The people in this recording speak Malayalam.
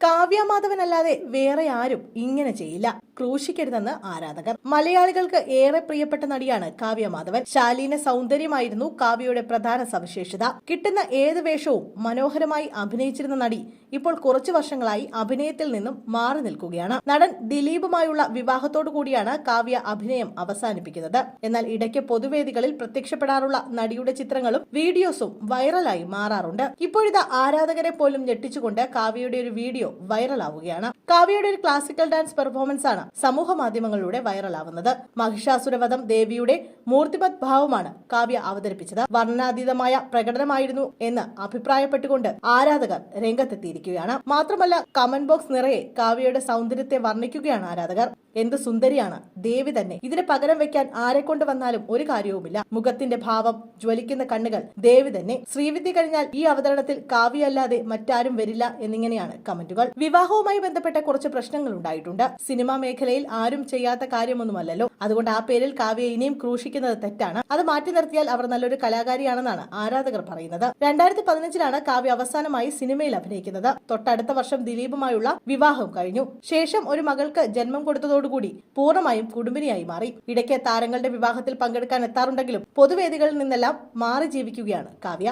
കാവ്യ മാധവനല്ലാതെ വേറെ ആരും ഇങ്ങനെ ചെയ്യില്ല, ക്രൂശിക്കരുതെന്ന് ആരാധകർ. മലയാളികൾക്ക് ഏറെ പ്രിയപ്പെട്ട നടിയാണ് കാവ്യ മാധവൻ. ശാലീന സൗന്ദര്യമായിരുന്നു കാവ്യയുടെ പ്രധാന സവിശേഷത. കിട്ടുന്ന ഏത് വേഷവും മനോഹരമായി അഭിനയിച്ചിരുന്ന നടി ഇപ്പോൾ കുറച്ചു വർഷങ്ങളായി അഭിനയത്തിൽ നിന്നും മാറി നിൽക്കുകയാണ്. നടൻ ദിലീപുമായുള്ള വിവാഹത്തോടു കൂടിയാണ് കാവ്യ അഭിനയം അവസാനിപ്പിക്കുന്നത്. എന്നാൽ ഇടയ്ക്ക് പൊതുവേദികളിൽ പ്രത്യക്ഷപ്പെടാറുള്ള നടിയുടെ ചിത്രങ്ങളും വീഡിയോസും വൈറലായി മാറാറുണ്ട്. ഇപ്പോഴിതാ ആരാധകരെ പോലും ഞെട്ടിച്ചുകൊണ്ട് കാവ്യയുടെ ഒരു വീഡിയോ വൈറലാവുകയാണ്. കാവ്യയുടെ ഒരു ക്ലാസിക്കൽ ഡാൻസ് പെർഫോമൻസ് ആണ് സമൂഹ മാധ്യമങ്ങളിലൂടെ വൈറലാവുന്നത്. മഹിഷാസുരവധം ദേവിയുടെ മൂർത്തിമത് ഭാവമാണ് കാവ്യ അവതരിപ്പിച്ചത്. വർണ്ണാതീതമായ പ്രകടനമായിരുന്നു എന്ന് അഭിപ്രായപ്പെട്ടുകൊണ്ട് ആരാധകർ രംഗത്തെത്തിയിരിക്കുകയാണ്. മാത്രമല്ല കമന്റ് ബോക്സ് നിറയെ കാവ്യയുടെ സൗന്ദര്യത്തെ വർണ്ണിക്കുകയാണ് ആരാധകർ. എന്ത് സുന്ദരിയാണ് ദേവി തന്നെ, ഇതിന് പകരം വെക്കാൻ ആരെ കൊണ്ട് വന്നാലും ഒരു കാര്യവുമില്ല. മുഖത്തിന്റെ ഭാവം, ജ്വലിക്കുന്ന കണ്ണുകൾ, ദേവി തന്നെ. ശ്രീവിദ്യ കഴിഞ്ഞാൽ ഈ അവതരണത്തിൽ കാവ്യ അല്ലാതെ മറ്റാരും വരില്ല എന്നിങ്ങനെയാണ് കമന്റുകൾ. വിവാഹവുമായി ബന്ധപ്പെട്ട കുറച്ച് പ്രശ്നങ്ങൾ ഉണ്ടായിട്ടുണ്ട്. സിനിമാ മേഖലയിൽ ആരും ചെയ്യാത്ത കാര്യമൊന്നുമല്ലല്ലോ. അതുകൊണ്ട് ആ പേരിൽ കാവ്യ ഇനിയും ക്രൂശിക്കുന്നത് തെറ്റാണ്. അത് മാറ്റി നിർത്തിയാൽ അവർ നല്ലൊരു കലാകാരിയാണെന്നാണ് ആരാധകർ പറയുന്നത്. 2015 കാവ്യ അവസാനമായി സിനിമയിൽ അഭിനയിക്കുന്നത്. തൊട്ടടുത്ത വർഷം ദിലീപുമായുള്ള വിവാഹം കഴിഞ്ഞു. ശേഷം ഒരു മകൾക്ക് ജന്മം കൊടുത്തതോടുകൂടി പൂർണ്ണമായും കുടുംബിനിയായി മാറി. ഇടയ്ക്ക് താരങ്ങളുടെ വിവാഹത്തിൽ പങ്കെടുക്കാൻ എത്താറുണ്ടെങ്കിലും പൊതുവേദികളിൽ നിന്നെല്ലാം മാറി ജീവിക്കുകയാണ് കാവ്യ.